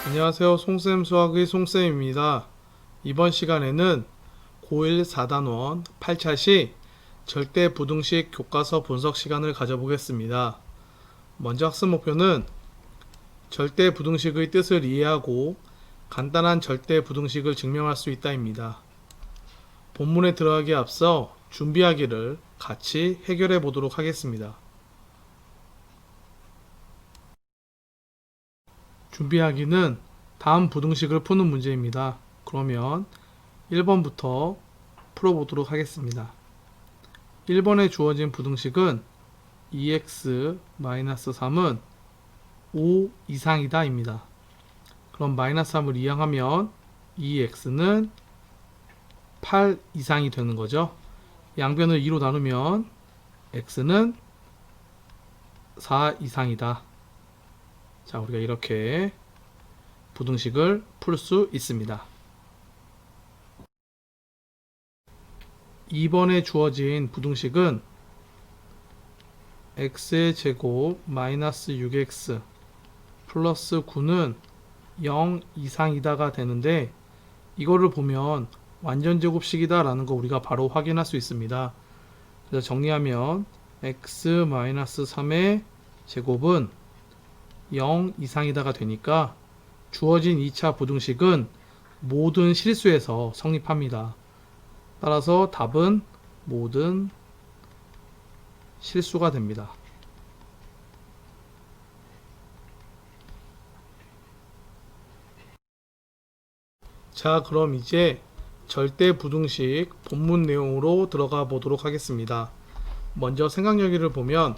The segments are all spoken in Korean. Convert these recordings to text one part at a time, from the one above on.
안녕하세요. 송쌤 수학의 송쌤입니다. 이번 시간에는 고1 4단원 8차시 절대부등식 교과서 분석 시간을 가져보겠습니다. 먼저 학습 목표는 절대부등식의 뜻을 이해하고 간단한 절대부등식을 증명할 수 있다입니다. 본문에 들어가기에 앞서 준비하기를 같이 해결해 보도록 하겠습니다. 준비하기는 다음 부등식을 푸는 문제입니다. 그러면 1번부터 풀어보도록 하겠습니다. 1번에 주어진 부등식은 2x-3은 5 이상이다 입니다. 그럼 마이너스 3을 이항하면 2x는 8 이상이 되는 거죠. 양변을 2로 나누면 x는 4 이상이다. 자, 우리가 이렇게 부등식을 풀 수 있습니다. 2번에 주어진 부등식은 x의 제곱 마이너스 6x 플러스 9는 0 이상이다가 되는데, 이거를 보면 완전제곱식이다 라는 거 우리가 바로 확인할 수 있습니다. 그래서 정리하면 x 마이너스 3의 제곱은 0 이상이다가 되니까 주어진 2차 부등식은 모든 실수에서 성립합니다. 따라서 답은 모든 실수가 됩니다. 자, 그럼 이제 절대부등식 본문 내용으로 들어가 보도록 하겠습니다. 먼저 생각여기를 보면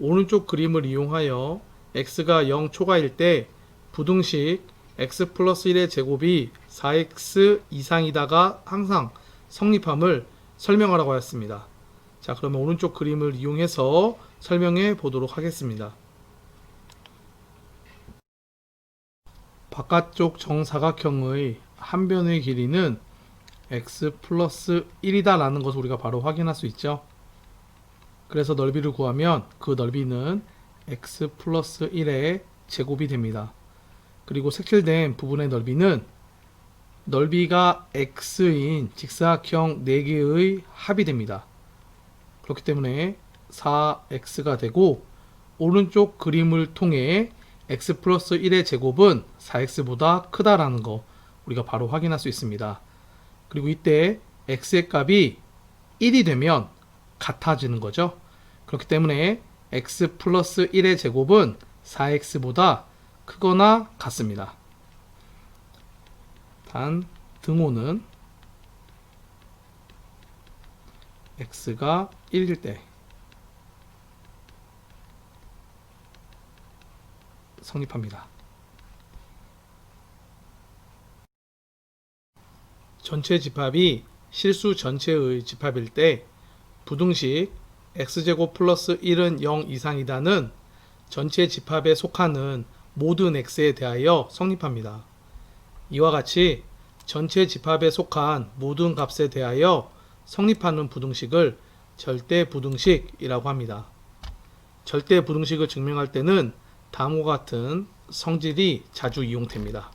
오른쪽 그림을 이용하여 x가 0 초과일 때 부등식 x 플러스 1의 제곱이 4x 이상이다가 항상 성립함을 설명하라고 하였습니다. 자, 그러면 오른쪽 그림을 이용해서 설명해 보도록 하겠습니다. 바깥쪽 정사각형의 한 변의 길이는 x 플러스 1이다 라는 것을 우리가 바로 확인할 수 있죠. 그래서 넓이를 구하면 그 넓이는 x 플러스 1의 제곱이 됩니다. 그리고 색칠된 부분의 넓이는 넓이가 x인 직사각형 4개의 합이 됩니다. 그렇기 때문에 4x가 되고, 오른쪽 그림을 통해 x 플러스 1의 제곱은 4x보다 크다라는 거 우리가 바로 확인할 수 있습니다. 그리고 이때 x의 값이 1이 되면 같아지는 거죠. 그렇기 때문에 x 플러스 1의 제곱은 4x보다 크거나 같습니다. 단 등호는 x가 1일 때 성립합니다. 전체 집합이 실수 전체의 집합일 때 부등식 x제곱 플러스 1은 0 이상이다는 전체 집합에 속하는 모든 x에 대하여 성립합니다. 이와 같이 전체 집합에 속한 모든 값에 대하여 성립하는 부등식을 절대부등식이라고 합니다. 절대부등식을 증명할 때는 다음과 같은 성질이 자주 이용됩니다.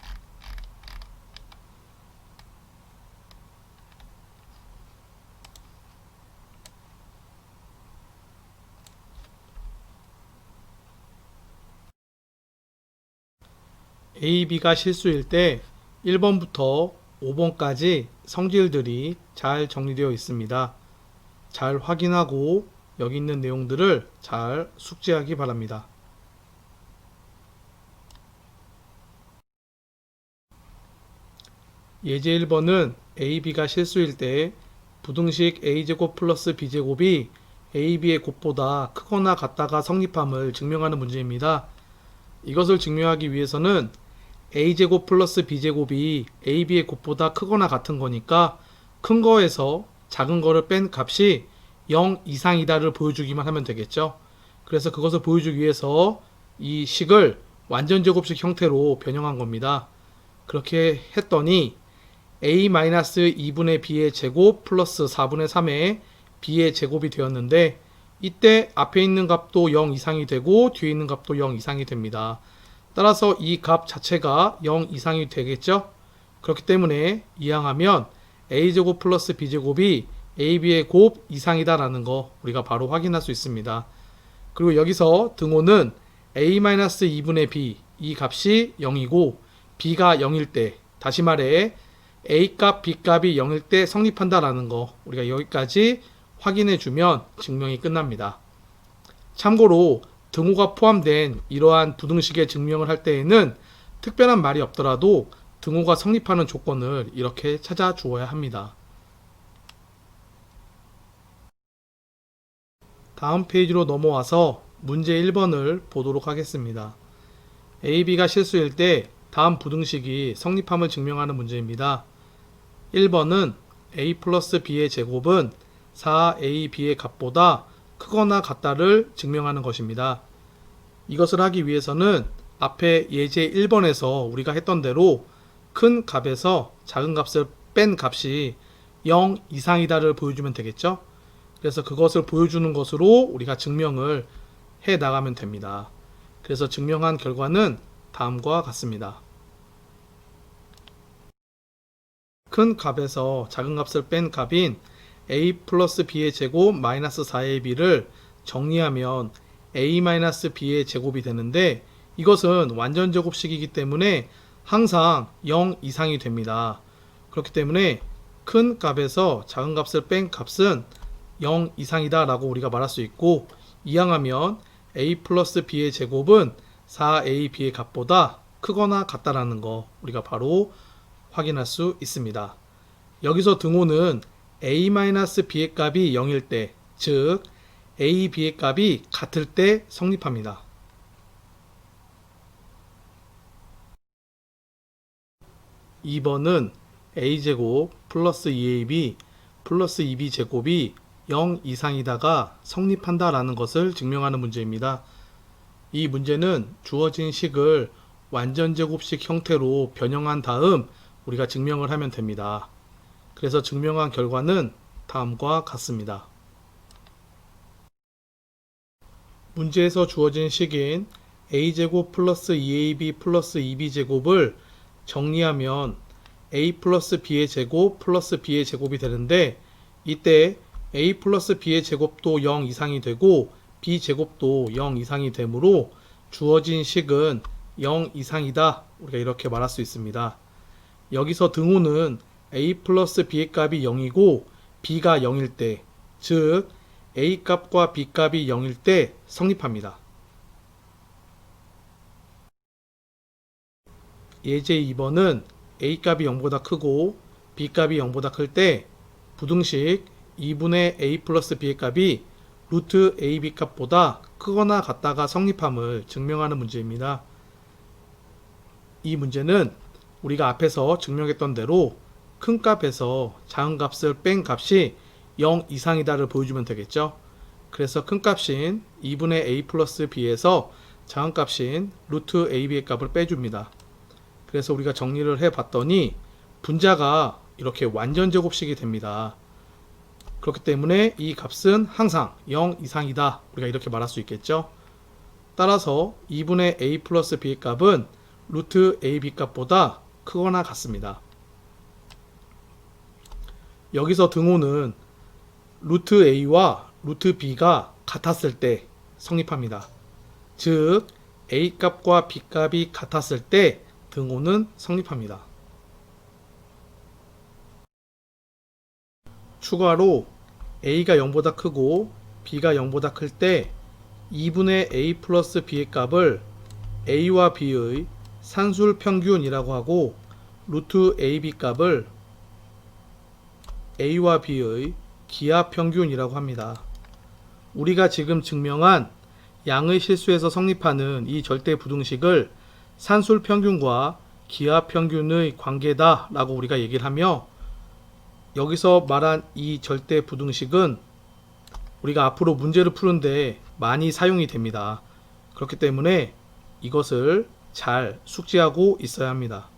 A, B가 실수일 때 1번부터 5번까지 성질들이 잘 정리되어 있습니다. 잘 확인하고 여기 있는 내용들을 잘 숙지하기 바랍니다. 예제 1번은 A, B가 실수일 때 부등식 A제곱 플러스 B제곱이 A, B의 곱보다 크거나 같다가 성립함을 증명하는 문제입니다. 이것을 증명하기 위해서는 A제곱 플러스 B제곱이 A, B의 곱보다 크거나 같은 거니까 큰 거에서 작은 거를 뺀 값이 0 이상이다를 보여주기만 하면 되겠죠. 그래서 그것을 보여주기 위해서 이 식을 완전제곱식 형태로 변형한 겁니다. 그렇게 했더니 a-2분의 b의 제곱 플러스 4분의 3의 b의 제곱이 되었는데, 이때 앞에 있는 값도 0 이상이 되고 뒤에 있는 값도 0 이상이 됩니다. 따라서 이 값 자체가 0 이상이 되겠죠. 그렇기 때문에 이항하면 a제곱 플러스 b제곱이 ab의 곱 이상이다 라는 거 우리가 바로 확인할 수 있습니다. 그리고 여기서 등호는 a-2분의 b 이 값이 0이고 b가 0일 때, 다시 말해 a 값 b 값이 0일 때 성립한다 라는 거 우리가 여기까지 확인해 주면 증명이 끝납니다. 참고로 등호가 포함된 이러한 부등식의 증명을 할 때에는 특별한 말이 없더라도 등호가 성립하는 조건을 이렇게 찾아 주어야 합니다. 다음 페이지로 넘어와서 문제 1번을 보도록 하겠습니다. AB가 실수일 때 다음 부등식이 성립함을 증명하는 문제입니다. 1번은 A 플러스 B의 제곱은 4AB의 값보다 크거나 같다를 증명하는 것입니다. 이것을 하기 위해서는 앞에 예제 1번에서 우리가 했던 대로 큰 값에서 작은 값을 뺀 값이 0 이상이다를 보여주면 되겠죠. 그래서 그것을 보여주는 것으로 우리가 증명을 해 나가면 됩니다. 그래서 증명한 결과는 다음과 같습니다. 큰 값에서 작은 값을 뺀 값인 a 플러스 b의 제곱 마이너스 4ab를 정리하면 a 마이너스 b의 제곱이 되는데 이것은 완전 제곱식이기 때문에 항상 0 이상이 됩니다. 그렇기 때문에 큰 값에서 작은 값을 뺀 값은 0 이상이다 라고 우리가 말할 수 있고, 이항하면 a 플러스 b의 제곱은 4ab의 값보다 크거나 같다라는 거 우리가 바로 확인할 수 있습니다. 여기서 등호는 a-b의 값이 0일 때, 즉 a, b의 값이 같을 때 성립합니다. (2번은) a제곱 플러스 2ab 플러스 2b제곱이 0 이상이다가 성립한다 라는 것을 증명하는 문제입니다. 이 문제는 주어진 식을 완전제곱식 형태로 변형한 다음 우리가 증명을 하면 됩니다. 그래서 증명한 결과는 다음과 같습니다. 문제에서 주어진 식인 a제곱 플러스 2ab 플러스 2b제곱을 정리하면 a 플러스 b의 제곱 플러스 b의 제곱이 되는데, 이때 a 플러스 b의 제곱도 0 이상이 되고 b제곱도 0 이상이 되므로 주어진 식은 0 이상이다 우리가 이렇게 말할 수 있습니다. 여기서 등호는 a 플러스 b의 값이 0이고 b가 0일 때, 즉 a 값과 b 값이 0일 때 성립합니다. 예제 2번은 a 값이 0보다 크고 b 값이 0보다 클 때 부등식 2분의 a 플러스 b의 값이 루트 ab 값보다 크거나 같다가 성립함을 증명하는 문제입니다. 이 문제는 우리가 앞에서 증명했던 대로 큰 값에서 작은 값을 뺀 값이 0 이상이다를 보여주면 되겠죠. 그래서 큰 값인 2분의 a 플러스 b에서 작은 값인 루트 ab의 값을 빼줍니다. 그래서 우리가 정리를 해 봤더니 분자가 이렇게 완전 제곱식이 됩니다. 그렇기 때문에 이 값은 항상 0 이상이다 우리가 이렇게 말할 수 있겠죠. 따라서 2분의 a 플러스 b의 값은 루트 ab 값보다 크거나 같습니다. 여기서 등호는 루트 a와 루트 b가 같았을 때 성립합니다. 즉 a 값과 b 값이 같았을 때 등호는 성립합니다. 추가로 a가 0보다 크고 b가 0보다 클 때 2분의 a 플러스 b의 값을 a와 b의 산술 평균이라고 하고 루트 ab 값을 a와 b의 기하 평균이라고 합니다. 우리가 지금 증명한 양의 실수에서 성립하는 이 절대 부등식을 산술 평균과 기하 평균의 관계다 라고 우리가 얘기를 하며, 여기서 말한 이 절대 부등식은 우리가 앞으로 문제를 푸는데 많이 사용이 됩니다. 그렇기 때문에 이것을 잘 숙지하고 있어야 합니다.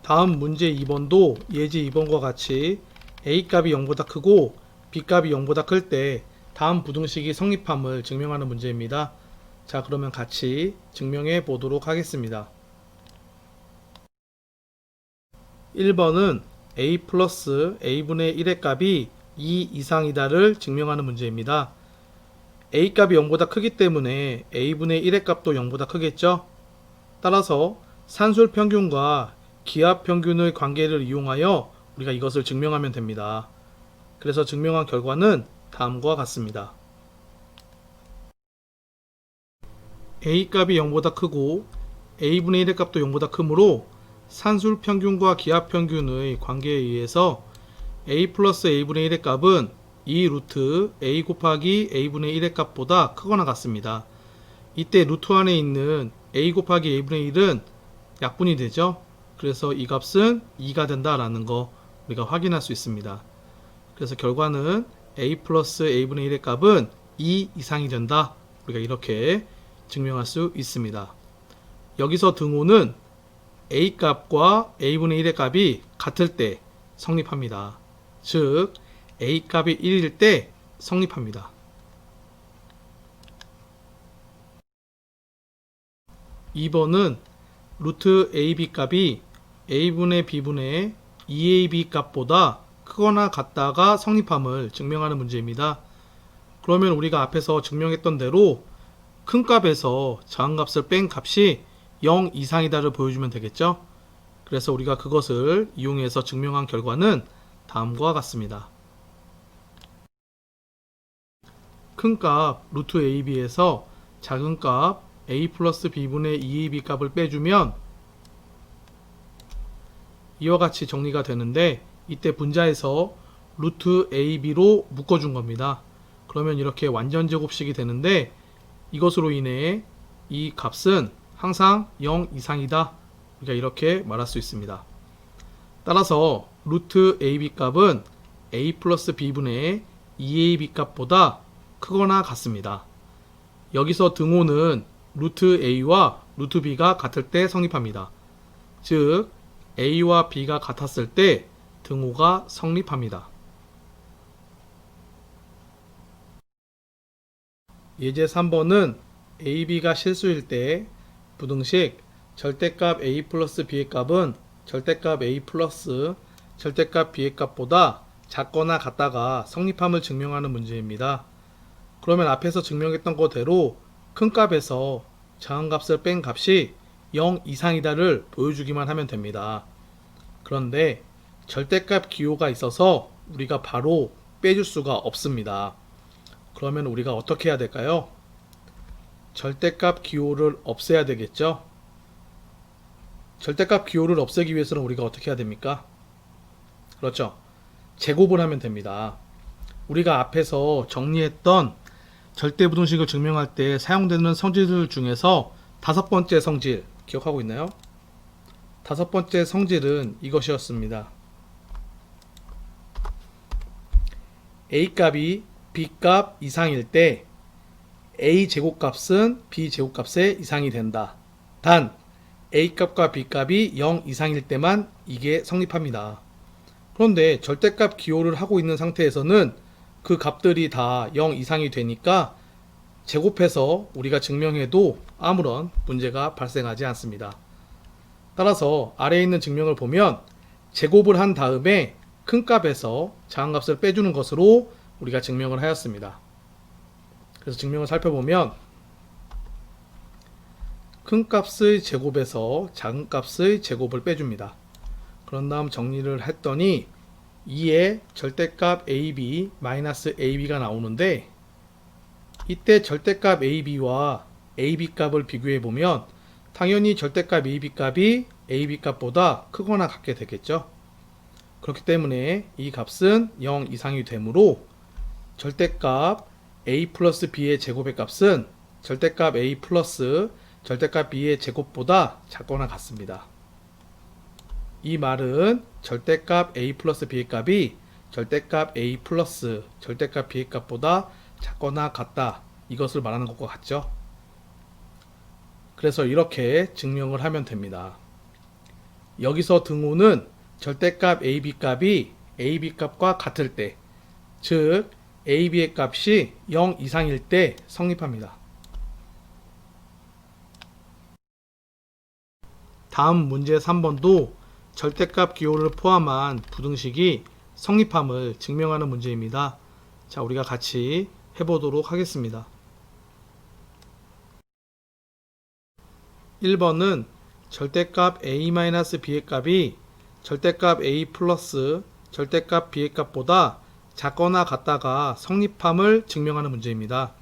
다음 문제 2번도 예제 2번과 같이 a 값이 0보다 크고 b 값이 0보다 클 때 다음 부등식이 성립함을 증명하는 문제입니다. 자, 그러면 같이 증명해 보도록 하겠습니다. 1번은 a 플러스 a분의 1의 값이 2 이상이다를 증명하는 문제입니다. a 값이 0보다 크기 때문에 a분의 1의 값도 0보다 크겠죠? 따라서 산술 평균과 기하 평균의 관계를 이용하여 우리가 이것을 증명하면 됩니다. 그래서 증명한 결과는 다음과 같습니다. a 값이 0보다 크고 a분의 1의 값도 0보다 크므로 산술 평균과 기하 평균의 관계에 의해서 a 플러스 a분의 1의 값은 2 루트 a 곱하기 a분의 1의 값보다 크거나 같습니다. 이때 루트 안에 있는 a 곱하기 a분의 1은 약분이 되죠. 그래서 이 값은 2가 된다라는 거 우리가 확인할 수 있습니다. 그래서 결과는 a 플러스 a분의 1의 값은 2 이상이 된다. 우리가 이렇게 증명할 수 있습니다. 여기서 등호는 a 값과 a분의 1의 값이 같을 때 성립합니다. 즉 a 값이 1일 때 성립합니다. 2번은 루트 ab 값이 a분의 b분의 2ab 값보다 크거나 같다가 성립함을 증명하는 문제입니다. 그러면 우리가 앞에서 증명했던 대로 큰 값에서 작은 값을 뺀 값이 0 이상이다를 보여주면 되겠죠. 그래서 우리가 그것을 이용해서 증명한 결과는 다음과 같습니다. 큰 값 루트 ab에서 작은 값 a 플러스 b분의 2ab 값을 빼주면 이와 같이 정리가 되는데, 이때 분자에서 루트 ab로 묶어준 겁니다. 그러면 이렇게 완전 제곱식이 되는데, 이것으로 인해 이 값은 항상 0 이상이다. 우리가 이렇게 말할 수 있습니다. 따라서 루트 ab 값은 a 플러스 b분의 2ab 값보다 크거나 같습니다. 여기서 등호는 루트 a와 루트 b가 같을 때 성립합니다. 즉 a와 b가 같았을 때 등호가 성립합니다. 예제 3번은 ab가 실수일 때 부등식 절대값 a 플러스 b의 값은 절대값 a 플러스 절대값 b의 값보다 작거나 같다가 성립함을 증명하는 문제입니다. 그러면 앞에서 증명했던 거대로 큰 값에서 작은 값을 뺀 값이 0 이상이다를 보여주기만 하면 됩니다. 그런데 절대값 기호가 있어서 우리가 바로 빼줄 수가 없습니다. 그러면 우리가 어떻게 해야 될까요? 절대값 기호를 없애야 되겠죠? 절대값 기호를 없애기 위해서는 우리가 어떻게 해야 됩니까? 그렇죠. 제곱을 하면 됩니다. 우리가 앞에서 정리했던 절대부등식을 증명할 때 사용되는 성질들 중에서 5번째 성질 기억하고 있나요? 5번째 성질은 이것이었습니다. a 값이 b 값 이상일 때 a 제곱값은 b 제곱값의 이상이 된다. 단 a 값과 b 값이 0 이상일 때만 이게 성립합니다. 그런데 절대값 기호를 하고 있는 상태에서는 그 값들이 다 0 이상이 되니까 제곱해서 우리가 증명해도 아무런 문제가 발생하지 않습니다. 따라서 아래에 있는 증명을 보면 제곱을 한 다음에 큰 값에서 작은 값을 빼주는 것으로 우리가 증명을 하였습니다. 그래서 증명을 살펴보면 큰 값의 제곱에서 작은 값의 제곱을 빼줍니다. 그런 다음 정리를 했더니 2의 절대값 ab 마이너스 ab가 나오는데, 이때 절대값 ab와 ab 값을 비교해 보면 당연히 절대값 ab 값이 ab 값보다 크거나 같게 되겠죠. 그렇기 때문에 이 값은 0 이상이 되므로 절대값 a 플러스 b의 제곱의 값은 절대값 a 플러스 절대값 b의 제곱보다 작거나 같습니다. 이 말은 절대값 a 플러스 b의 값이 절대값 a 플러스 절대값 b의 값보다 작거나 같다, 이것을 말하는 것과 같죠. 그래서 이렇게 증명을 하면 됩니다. 여기서 등호는 절대값 ab 값이 ab 값과 같을 때, 즉 a, b의 값이 0 이상일 때 성립합니다. 다음 문제 3번도 절대값 기호를 포함한 부등식이 성립함을 증명하는 문제입니다. 자, 우리가 같이 해보도록 하겠습니다. 1번은 절대값 a-b의 값이 절대값 a 플러스 절대값 b의 값보다 작거나 같다가 성립함을 증명하는 문제입니다.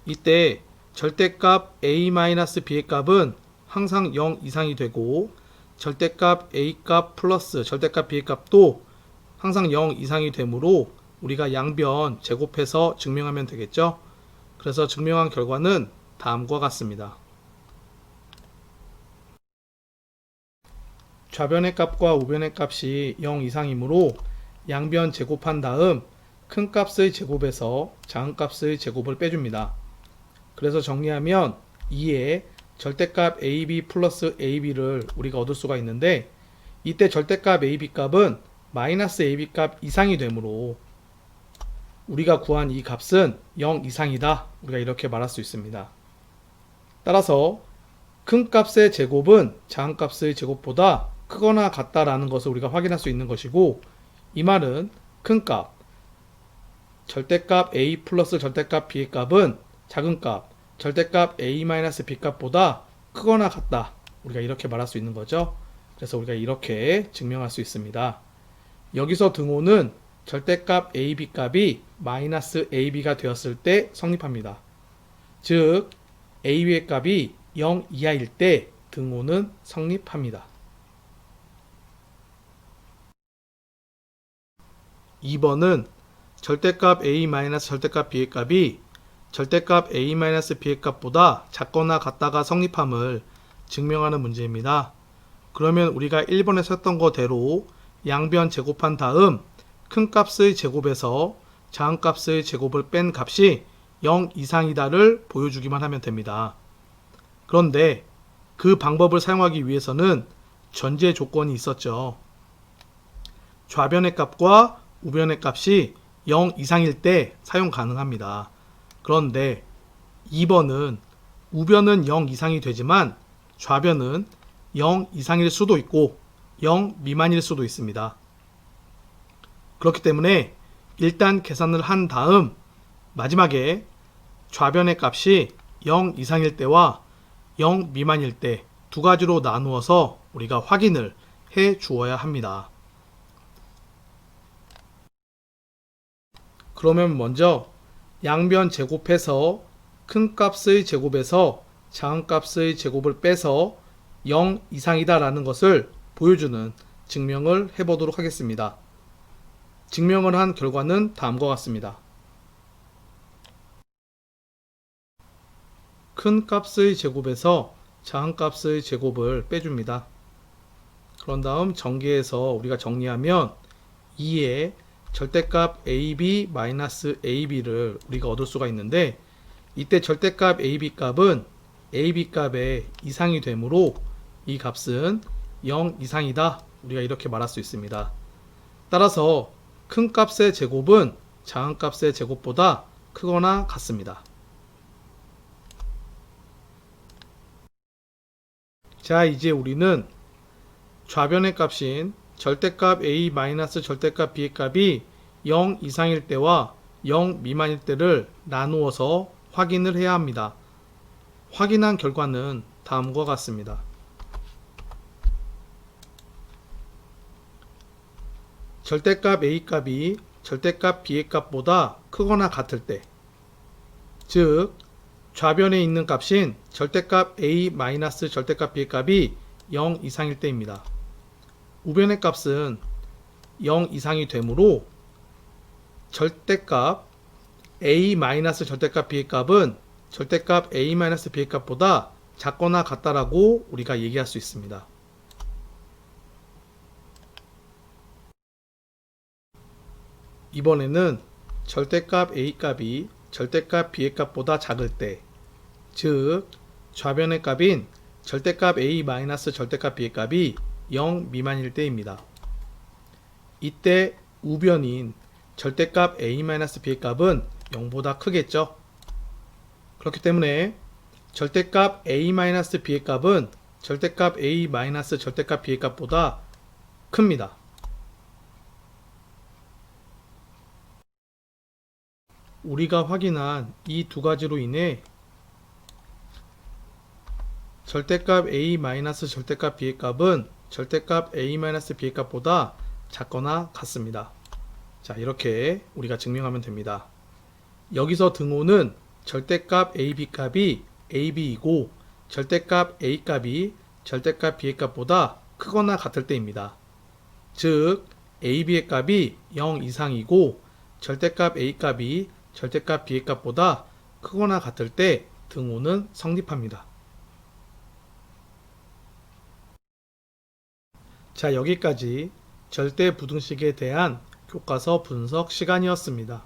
이때 절대값 a-b의 값은 항상 0 이상이 되고 절대값 a 값 플러스 절대값 b의 값도 항상 0 이상이 되므로 우리가 양변 제곱해서 증명하면 되겠죠. 그래서 증명한 결과는 다음과 같습니다. 좌변의 값과 우변의 값이 0 이상이므로 양변 제곱한 다음 큰 값의 제곱에서 작은 값의 제곱을 빼줍니다. 그래서 정리하면 2에 절대값 ab 플러스 ab를 우리가 얻을 수가 있는데 이때 절대값 ab 값은 마이너스 ab 값 이상이 되므로 우리가 구한 이 값은 0 이상이다. 우리가 이렇게 말할 수 있습니다. 따라서 큰 값의 제곱은 작은 값의 제곱보다 크거나 같다라는 것을 우리가 확인할 수 있는 것이고 이 말은 큰 값, 절대값 a 플러스 절대값 b의 값은 작은 값, 절대값 a-b 값보다 크거나 같다. 우리가 이렇게 말할 수 있는 거죠. 그래서 우리가 이렇게 증명할 수 있습니다. 여기서 등호는 절대값 ab 값이 마이너스 ab가 되었을 때 성립합니다. 즉 ab의 값이 0 이하일 때 등호는 성립합니다. 2번은 절대값 a 절대값 b의 값이 절대값 a-b의 값보다 작거나 같다가 성립함을 증명하는 문제입니다. 그러면 우리가 1번에서 했던 거대로 양변 제곱한 다음 큰 값의 제곱에서 작은 값의 제곱을 뺀 값이 0 이상이다를 보여주기만 하면 됩니다. 그런데 그 방법을 사용하기 위해서는 전제 조건이 있었죠. 좌변의 값과 우변의 값이 0 이상일 때 사용 가능합니다. 그런데 2번은 우변은 0 이상이 되지만 좌변은 0 이상일 수도 있고 0 미만일 수도 있습니다. 그렇기 때문에 일단 계산을 한 다음 마지막에 좌변의 값이 0 이상일 때와 0 미만일 때 두 가지로 나누어서 우리가 확인을 해 주어야 합니다. 그러면 먼저 양변 제곱해서 큰 값의 제곱에서 작은 값의 제곱을 빼서 0 이상이다 라는 것을 보여주는 증명을 해보도록 하겠습니다. 증명을 한 결과는 다음과 같습니다. 큰 값의 제곱에서 작은 값의 제곱을 빼줍니다. 그런 다음 전개해서 우리가 정리하면 2의 절대값 ab-ab를 우리가 얻을 수가 있는데 이때 절대값 ab 값은 ab 값의 이상이 되므로 이 값은 0 이상이다. 우리가 이렇게 말할 수 있습니다. 따라서 큰 값의 제곱은 작은 값의 제곱보다 크거나 같습니다. 자, 이제 우리는 좌변의 값인 절대값 a 절대값 b의 값이 0 이상일 때와 0 미만일 때를 나누어서 확인을 해야 합니다. 확인한 결과는 다음과 같습니다. 절대값 a 값이 절대값 b의 값보다 크거나 같을 때, 즉 좌변에 있는 값인 절대값 a 절대값 b의 값이 0 이상일 때입니다. 우변의 값은 0 이상이 되므로 절대값 a 절대값 b의 값은 절대값 a b의 값보다 작거나 같다라고 우리가 얘기할 수 있습니다. 이번에는 절대값 a 값이 절대값 b의 값보다 작을 때, 즉 좌변의 값인 절대값 a 절대값 b의 값이 0 미만일 때입니다. 이때 우변인 절대값 a-b의 값은 0보다 크겠죠. 그렇기 때문에 절대값 a-b의 값은 절대값 a- 절대값 b의 값보다 큽니다. 우리가 확인한 이 두 가지로 인해 절대값 a- 절대값 b의 값은 절대값 a- b의 값보다 작거나 같습니다. 자, 이렇게 우리가 증명하면 됩니다. 여기서 등호는 절대값 ab 값이 ab이고 절대값 a 값이 절대값 b의 값보다 크거나 같을 때입니다. 즉 ab의 값이 0 이상이고 절대값 a 값이 절대값 b의 값보다 크거나 같을 때 등호는 성립합니다. 자, 여기까지 절대 부등식에 대한 교과서 분석 시간이었습니다.